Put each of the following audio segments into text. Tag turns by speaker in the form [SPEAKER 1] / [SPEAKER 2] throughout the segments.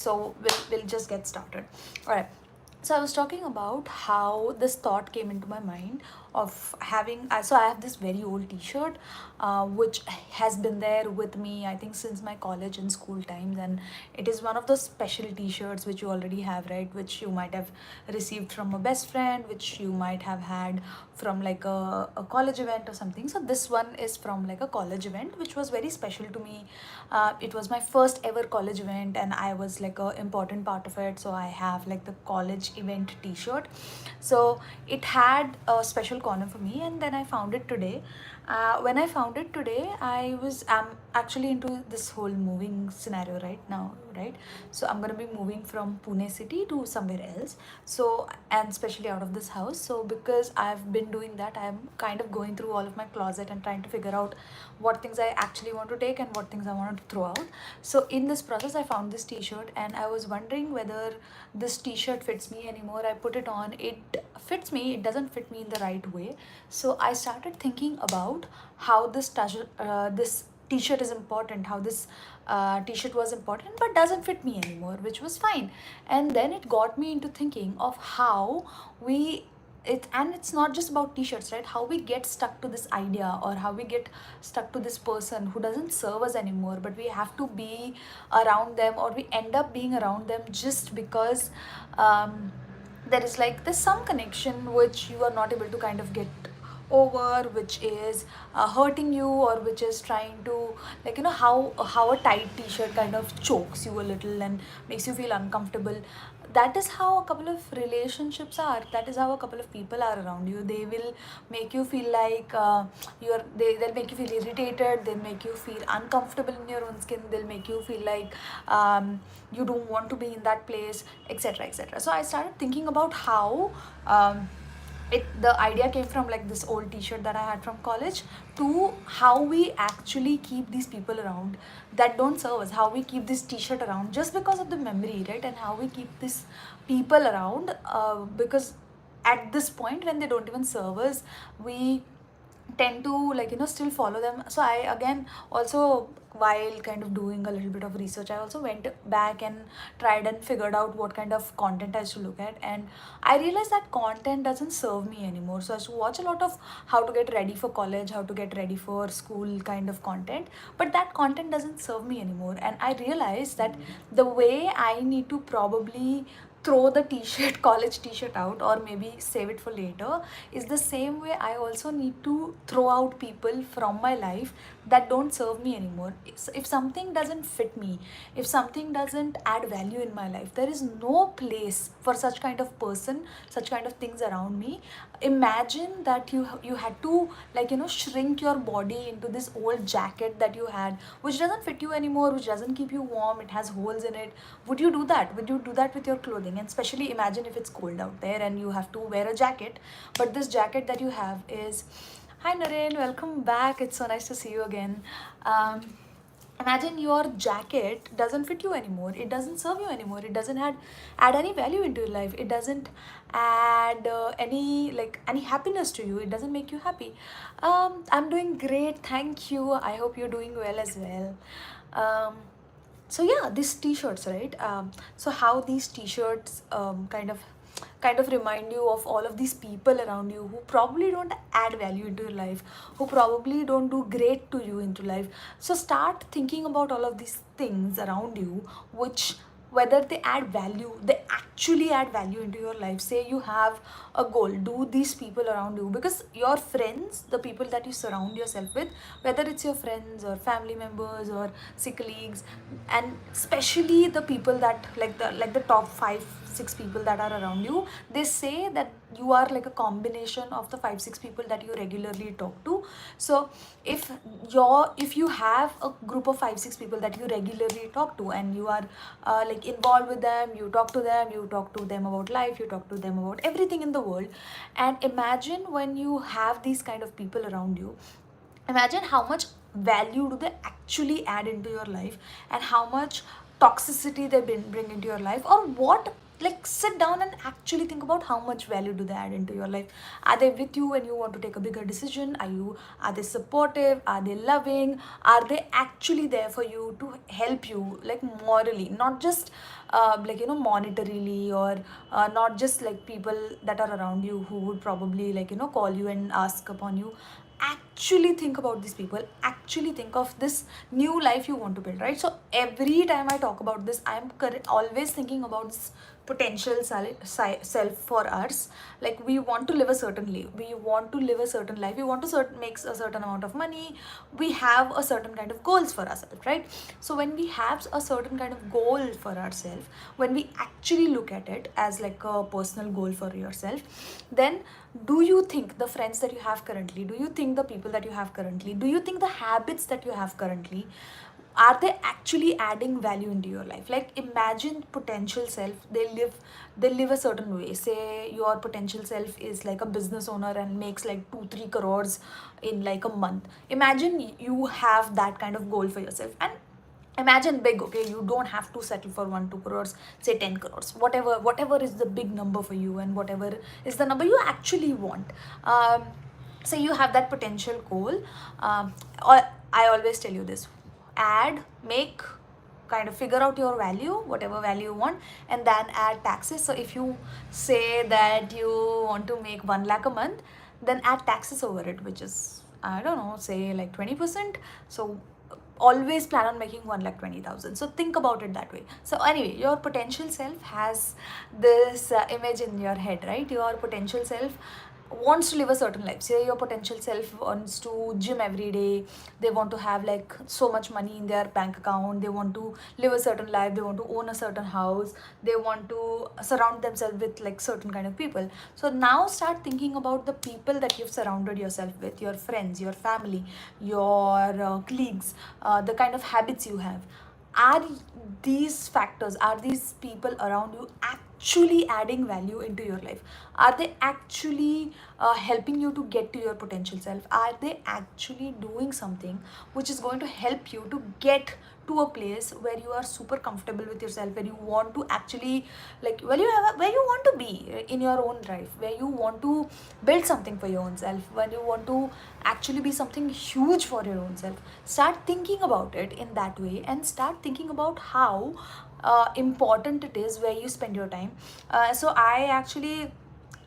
[SPEAKER 1] So we'll just get started. All right. So I was talking about how this thought came into my mind of having. So I have this very old T-shirt, which has been there with me, I think, since my college and school times, and it is one of those special T-shirts which you already have, right? Which you might have received from a best friend, which you might have had from like a college event or something. So this one is from like a college event, which was very special to me. It was my first ever college event, and I was like a important part of it. So I have like the college event T-shirt. So it had a special corner for me, and then I found it today. When I found it today, I'm actually into this whole moving scenario right now, right? So I'm gonna be moving from Pune city to somewhere else. So, and especially out of this house. So because I've been doing that, I'm kind of going through all of my closet and trying to figure out what things I actually want to take and what things I want to throw out. So in this process, I found this T-shirt, and I was wondering whether this T-shirt fits me anymore. I put it on, it fits me, it doesn't fit me in the right way. So I started thinking about how this T-shirt is important, how this T-shirt was important but doesn't fit me anymore, which was fine. And then it got me into thinking of how we and it's not just about T-shirts, right? How we get stuck to this idea, or how we get stuck to this person who doesn't serve us anymore, but we have to be around them, or we end up being around them just because there is like there's some connection which you are not able to kind of get over, which is hurting you, or which is trying to, like, you know, how a tight T-shirt kind of chokes you a little and makes you feel uncomfortable. That is how a couple of relationships are. That is how a couple of people are around you. They will make you feel like they'll make you feel irritated, they'll make you feel uncomfortable in your own skin, they'll make you feel like you don't want to be in that place, etc., etc. So I started thinking about how the idea came from like this old T-shirt that I had from college, to how we actually keep these people around that don't serve us, how we keep this T-shirt around just because of the memory, right? And how we keep these people around because at this point when they don't even serve us, we tend to, like, you know, still follow them. So I again also, while kind of doing a little bit of research, I also went back and tried and figured out what kind of content I used to look at, and I realized that content doesn't serve me anymore. So I used to watch a lot of how to get ready for college, how to get ready for school kind of content, but that content doesn't serve me anymore. And I realized that the way I need to probably throw the T-shirt college T-shirt out, or maybe save it for later, is the same way I also need to throw out people from my life that don't serve me anymore. If something doesn't fit me, if something doesn't add value in my life, there is no place for such kind of person, such kind of things around me. Imagine that you had to, like, you know, shrink your body into this old jacket that you had, which doesn't fit you anymore, which doesn't keep you warm, it has holes in it. Would you do that? Would you do that with your clothing? And especially imagine if it's cold out there and you have to wear a jacket, but this jacket that you have is, hi Naren, welcome back, it's so nice to see you again. um, Imagine your jacket doesn't fit you anymore, it doesn't serve you anymore, it doesn't add any value into your life, it doesn't add any happiness to you, it doesn't make you happy. I'm doing great, thank you, I hope you're doing well as well. So yeah, these T-shirts, right? So how these T-shirts kind of remind you of all of these people around you who probably don't add value into your life, who probably don't do great to you into life. So start thinking about all of these things around you, which, whether they add value, they actually add value into your life. Say you have a goal, do these people around you, because your friends, the people that you surround yourself with, whether it's your friends or family members or colleagues, and especially the people that, like the top 5 6 people that are around you, they say that you are like a combination of the 5 6 people that you regularly talk to. So if you have a group of 5 6 people that you regularly talk to, and you are like involved with them, you talk to them, you talk to them about life, you talk to them about everything in the world, and imagine when you have these kind of people around you, imagine how much value do they actually add into your life, and how much toxicity they bring into your life, or what, like sit down and actually think about how much value do they add into your life. Are they with you when you want to take a bigger decision? Are they supportive? Are they loving? Are they actually there for you to help you, like morally, not just like monetarily, or not just like people that are around you who would probably like call you and ask upon you. Actually think about these people, actually think of this new life you want to build, right? So every time I talk about this, I'm always thinking about this potential self for us. Like we want to live a certain life, we want to live a certain life, we want to make a certain amount of money, we have a certain kind of goals for ourselves, right? So when we have a certain kind of goal for ourselves, when we actually look at it as like a personal goal for yourself, then do you think the friends that you have currently, do you think the people that you have currently, do you think the habits that you have currently, are they actually adding value into your life? Like imagine potential self, they live a certain way. Say your potential self is like a business owner and makes like 2 3 crores in like a month. Imagine you have that kind of goal for yourself, and imagine big. Okay, you don't have to settle for 1 2 crores, say 10 crores, whatever is the big number for you, and whatever is the number you actually want. Say you have that potential goal. Or I always tell you this: add, make, kind of figure out your value, whatever value you want, and then add taxes. So if you say that you want to make 1 lakh a month, then add taxes over it, which is, I don't know, say like 20%. So always plan on making 1,20,000. So think about it that way. So anyway, your potential self has this image in your head, right? Your potential self wants to live a certain life. Say your potential self wants to gym every day, they want to have like so much money in their bank account, they want to live a certain life, they want to own a certain house, they want to surround themselves with like certain kind of people. So now start thinking about the people that you've surrounded yourself with, your friends, your family, your colleagues, the kind of habits you have. Are these factors, are these people around you actually adding value into your life? Are they actually helping you to get to your potential self? Are they actually doing something which is going to help you to get to a place where you are super comfortable with yourself, where you want to actually like where you want to be in your own life, where you want to build something for your own self, when you want to actually be something huge for your own self? Start thinking about it in that way, and start thinking about how important it is where you spend your time. So I actually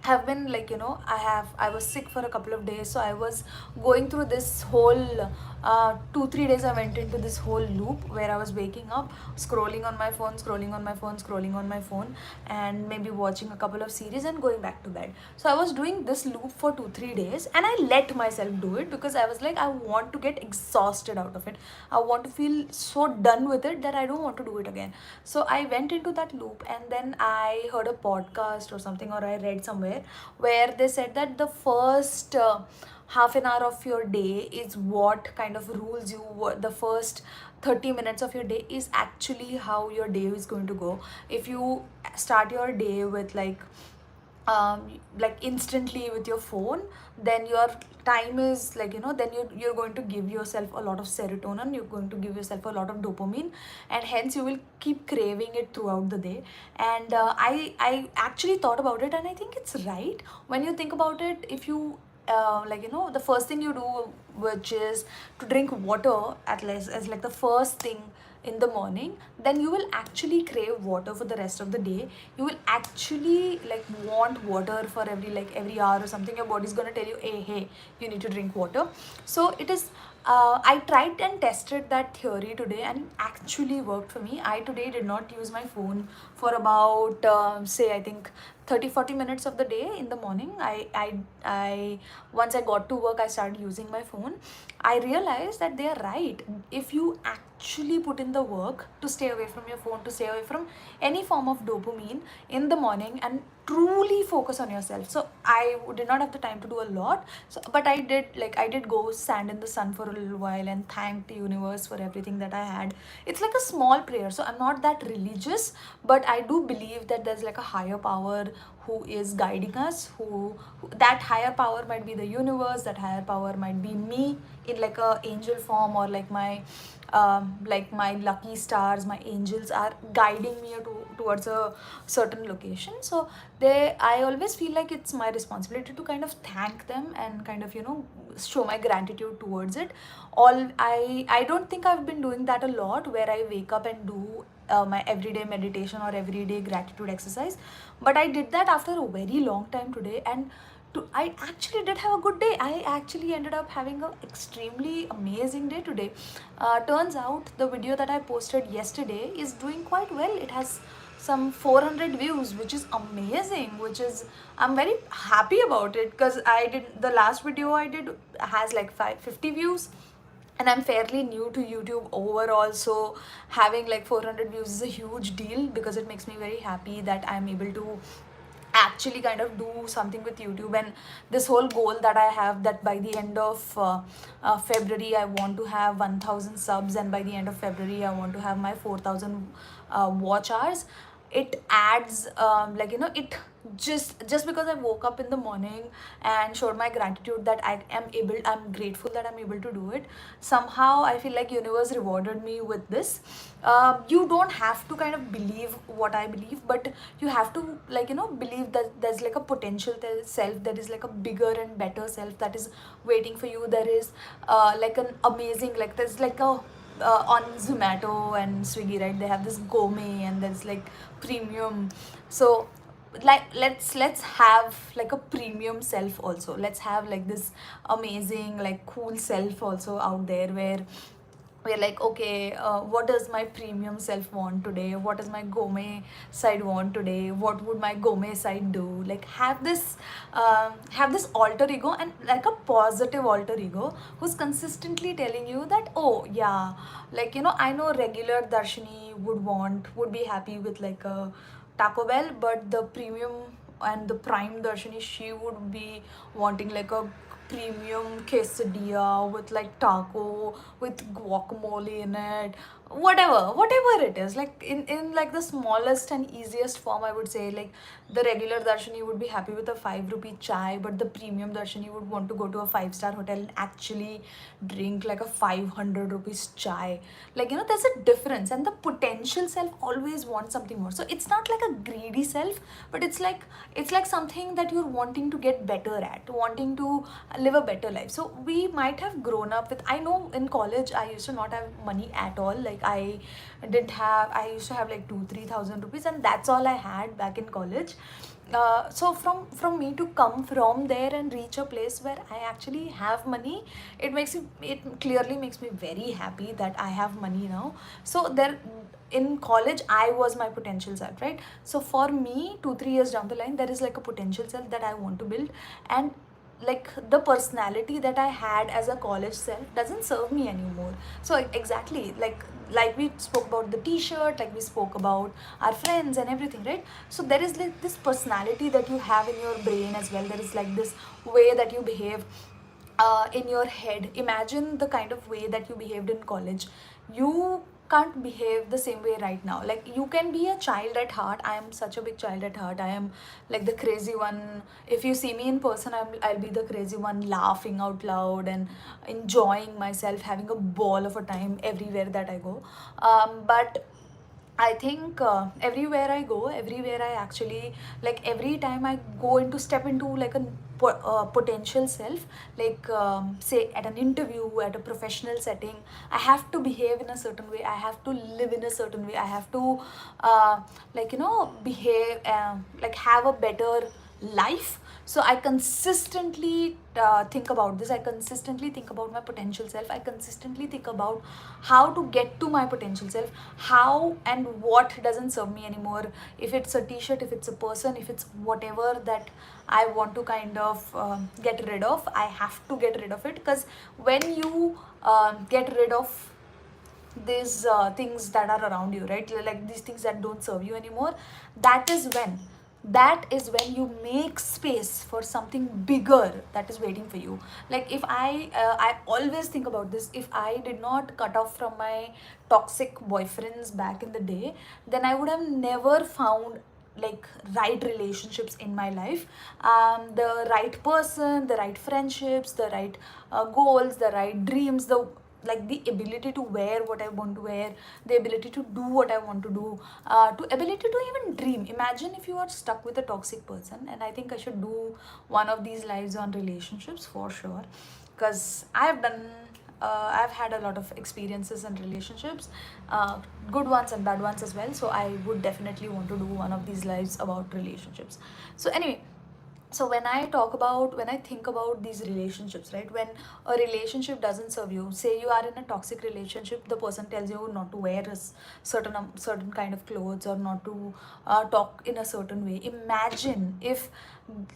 [SPEAKER 1] have been like I was sick for a couple of days, so I was going through this whole 2 3 days. I went into this whole loop where I was waking up, scrolling on my phone, scrolling on my phone, scrolling on my phone, and maybe watching a couple of series and going back to bed. So I was doing this loop for 2 3 days, and I let myself do it because I was like, I want to get exhausted out of it. I want to feel so done with it that I don't want to do it again. So I went into that loop, and then I heard a podcast or something, or I read somewhere where they said that the first half an hour of your day is what kind of rules you. The first 30 minutes of your day is actually how your day is going to go. If you start your day with like instantly with your phone, then your time is like then you're going to give yourself a lot of serotonin, you're going to give yourself a lot of dopamine, and hence you will keep craving it throughout the day. And I actually thought about it, and I think it's right. When you think about it, if you the first thing you do, which is to drink water at least as like the first thing in the morning, then you will actually crave water for the rest of the day. You will actually like want water for every hour or something. Your body's going to tell you, hey, you need to drink water. So it is I tried and tested that theory today, and it actually worked for me. I today did not use my phone for about say I think 30 40 minutes of the day in the morning. I once I got to work, I started using my phone. I realized that they are right. If you actually put in the work to stay away from your phone, to stay away from any form of dopamine in the morning, and truly focus on yourself. So I did not have the time to do a lot, so but I did go stand in the sun for a little while and thank the universe for everything that I had. It's like a small prayer. So I'm not that religious, but I do believe that there's like a higher power who is guiding us, who that higher power might be the universe, that higher power might be me in like a angel form, or like my lucky stars, my angels are guiding me towards a certain location. So I always feel like it's my responsibility to kind of thank them and kind of show my gratitude towards it. I don't think I've been doing that a lot, where I wake up and do my everyday meditation or everyday gratitude exercise, but I did that after a very long time today. And I actually did have a good day. I actually ended up having an extremely amazing day today. Turns out the video that I posted yesterday is doing quite well. It has some 400 views, which is amazing, which is, I'm very happy about it, because I did the last video I did has like 50 views, and I'm fairly new to YouTube overall, so having like 400 views is a huge deal, because it makes me very happy that I'm able to actually kind of do something with YouTube. And this whole goal that I have, that by the end of February I want to have 1000 subs, and by the end of February I want to have my 4000 watch hours. It adds it just because I woke up in the morning and showed my gratitude that I'm grateful that I'm able to do it. Somehow I feel like universe rewarded me with this. You don't have to kind of believe what I believe, but you have to believe that there's like a potential self, there is like a bigger and better self that is waiting for you. There is like an amazing, like there's like a on Zomato and Swiggy, right? They have this gourmet and there's like premium. So like let's have like a premium self also. Let's have like this amazing, like cool self also out there, where we're like, okay, what does my premium self want today? What does my gourmet side want today? What would my gourmet side do? Like have this alter ego, and like a positive alter ego who's consistently telling you that, oh yeah, like I know regular Darshini would be happy with like a Taco Bell, but the premium and the prime Darshini, she would be wanting like a premium quesadilla with like taco with guacamole in it, whatever it is, like in like the smallest and easiest form, I would say. Like the regular Darshini would be happy with a 5 rupee chai, but the premium Darshini would want to go to a 5-star hotel and actually drink like a 500 rupees chai. Like there's a difference, and the potential self always wants something more. So it's not like a greedy self, but it's like something that you're wanting to get better at, wanting to live a better life. So we might have grown up with, I know in college I used to not have money at all. Like I used to have like 2-3 thousand rupees, and that's all I had back in college. So from me to come from there and reach a place where I actually have money, it clearly makes me very happy that I have money now. So there, in college I was my potential self, right? So for me, 2-3 years down the line, there is like a potential self that I want to build. And like the personality that I had as a college self doesn't serve me anymore. So exactly, like we spoke about the t-shirt, like we spoke about our friends and everything, right? So there is like this personality that you have in your brain as well. There is like this way that you behave in your head. Imagine the kind of way that you behaved in college. You can't behave the same way right now. Like you can be a child at heart. I am such a big child at heart. I am like the crazy one. If you see me in person, I'll be the crazy one, laughing out loud and enjoying myself, having a ball of a time everywhere that I go. But I think everywhere I go, everywhere I actually, like every time I go into step into like a potential self, like say at an interview, at a professional setting, I have to behave in a certain way. I have to live in a certain way. I have to behave, like have a better life. So I consistently think about this. I consistently think about my potential self. I consistently think about how to get to my potential self, how and what doesn't serve me anymore. If it's a t-shirt, if it's a person, if it's whatever that I want to kind of get rid of, I have to get rid of it. Because when you get rid of these things that are around you, right, like these things that don't serve you anymore, that is when you make space for something bigger that is waiting for you. Like if I always think about this, if I did not cut off from my toxic boyfriends back in the day, then I would have never found like right relationships in my life, the right person, the right friendships, the right goals, the right dreams, the like the ability to wear what I want to wear, the ability to do what I want to do, to ability to even dream. Imagine if you are stuck with a toxic person, and I think I should do one of these lives on relationships for sure, because I've had a lot of experiences in relationships, uh, good ones and bad ones as well. So I would definitely want to do one of these lives about relationships. So anyway, so when I think about these relationships, right, when a relationship doesn't serve you, say you are in a toxic relationship, the person tells you not to wear a certain kind of clothes, or not to talk in a certain way. Imagine if,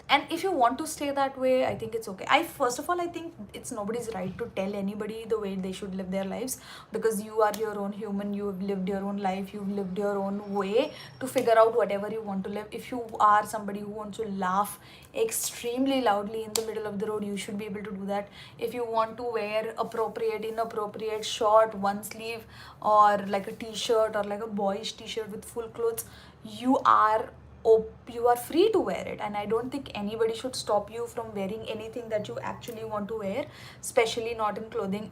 [SPEAKER 1] and if you want to stay that way, I think it's okay. I First of all, I think it's nobody's right to tell anybody the way they should live their lives, because you are your own human, you've lived your own life, you've lived your own way to figure out whatever you want to live. If you are somebody who wants to laugh extremely loudly in the middle of the road, you should be able to do that. If you want to wear appropriate, inappropriate, short, one sleeve, or like a t-shirt, or like a boyish t-shirt with full clothes, you are you are free to wear it, and I don't think anybody should stop you from wearing anything that you actually want to wear, especially not in clothing.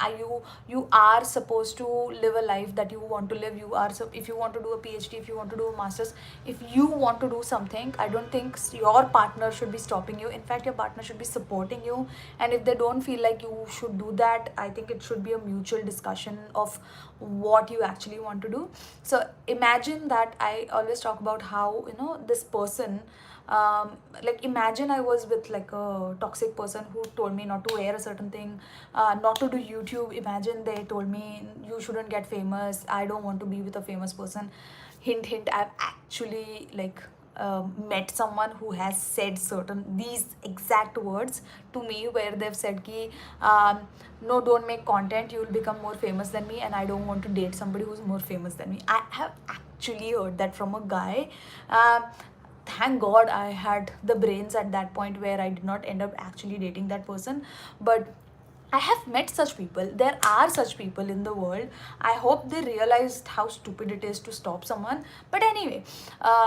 [SPEAKER 1] You are supposed to live a life that you want to live. You are, so if you want to do a PhD, if you want to do a master's, if you want to do something, I don't think your partner should be stopping you. In fact, your partner should be supporting you, and if they don't feel like you should do that, I think it should be a mutual discussion of what you actually want to do. So imagine that, I always talk about how, this person, like imagine I was with like a toxic person who told me not to wear a certain thing, not to do YouTube. Imagine they told me you shouldn't get famous. I don't want to be with a famous person. Hint hint, I've actually like met someone who has said certain these exact words to me, where they've said ki, no, don't make content, you will become more famous than me, and I don't want to date somebody who's more famous than me. I have actually heard that from a guy. Thank god I had the brains at that point where I did not end up actually dating that person. But I have met such people. There are such people in the world. I hope they realized how stupid it is to stop someone. But anyway,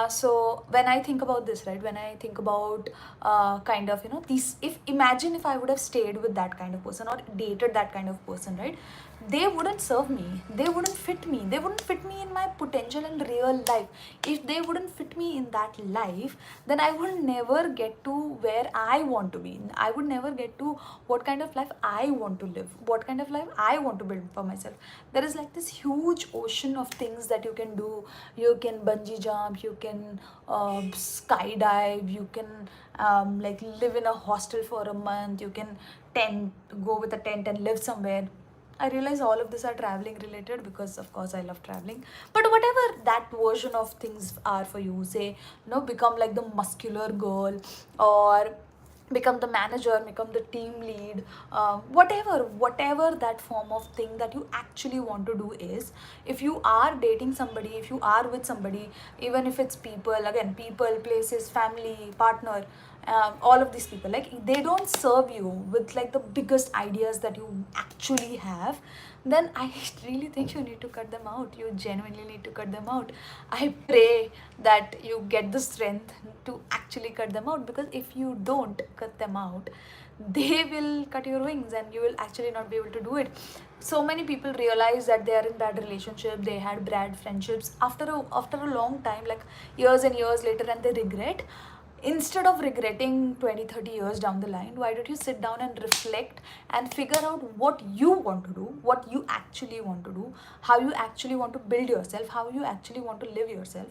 [SPEAKER 1] so when I think about this, right, when I think about kind of, these, if imagine if I would have stayed with that kind of person, or dated that kind of person, right, they wouldn't serve me. They wouldn't fit me. They wouldn't fit me in my potential in real life. If they wouldn't fit me in that life, then I would never get to where I want to be. I would never get to what kind of life I want to live, what kind of life I want to build for myself. There is like this huge ocean of things that you can do. You can bungee jump, you can skydive, you can like live in a hostel for a month, you can tent, go with a tent and live somewhere. I realize all of this are traveling related, because of course I love traveling. But whatever that version of things are for you, say, become like the muscular girl, or become the manager, become the team lead, whatever that form of thing that you actually want to do is. If you are dating somebody, if you are with somebody, even if it's people, again, people, places, family, partner, all of these people, like they don't serve you with like the biggest ideas that you actually have, then I really think you need to cut them out. You genuinely need to cut them out. I pray that you get the strength to actually cut them out, because if you don't cut them out, they will cut your wings and you will actually not be able to do it. So many people realize that they are in bad relationship, they had bad friendships after a long time, like years and years later, and they regret. Instead of regretting 20, 30 years down the line, why don't you sit down and reflect and figure out what you want to do, what you actually want to do, how you actually want to build yourself, how you actually want to live yourself,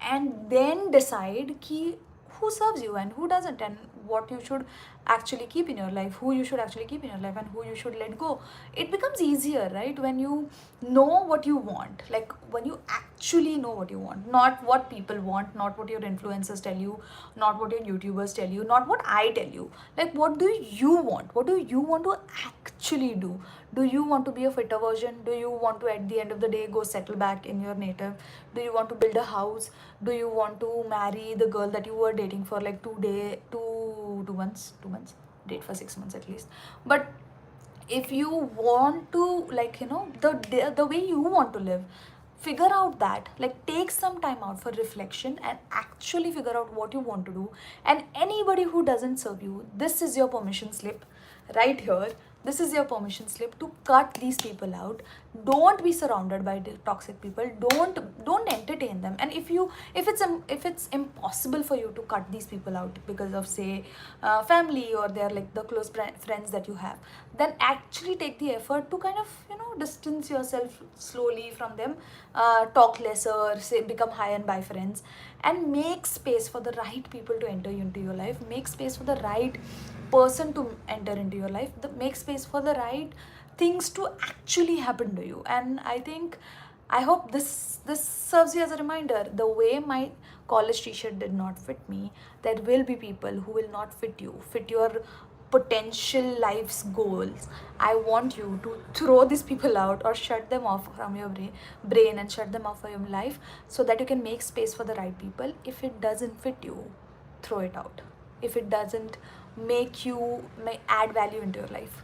[SPEAKER 1] and then decide ki who serves you and who doesn't, and what you should actually keep in your life, who you should actually keep in your life, and who you should let go. It becomes easier, right, when you know what you want, like when you actually know what you want, not what people want, not what your influencers tell you, not what your YouTubers tell you, not what I tell you. Like, what do you want? What do you want to actually do? Do you want to be a fitter version? Do you want to, at the end of the day, go settle back in your native? Do you want to build a house? Do you want to marry the girl that you were dating for like 2 months, date for 6 months at least? But if you want to, like, the way you want to live, figure out that, like, take some time out for reflection and actually figure out what you want to do. And anybody who doesn't serve you, this is your permission slip right here. This is your permission slip to cut these people out. Don't be surrounded by the toxic people. Don't entertain them. And if it's impossible for you to cut these people out because of, say, family, or they're like the close friends that you have, then actually take the effort to kind of, distance yourself slowly from them. Talk lesser, say, become high and by friends, and make space for the right people to enter into your life. Make space for the right person to enter into your life. Make space for the right things to actually happen to you. And I hope this serves you as a reminder. The way my college t-shirt did not fit me, there will be people who will not fit you, fit your potential life's goals. I want you to throw these people out or shut them off from your brain and shut them off from your life, so that you can make space for the right people. If it doesn't fit you, throw it out. If it doesn't may add value into your life,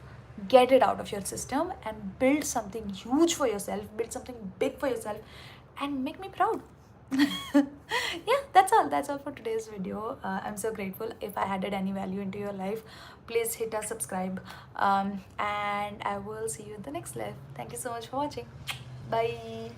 [SPEAKER 1] get it out of your system and build something huge for yourself, build something big for yourself, and make me proud. Yeah, that's all for today's video. I'm so grateful. If I added any value into your life, please hit a subscribe, and I will see you in the next live. Thank you so much for watching. Bye.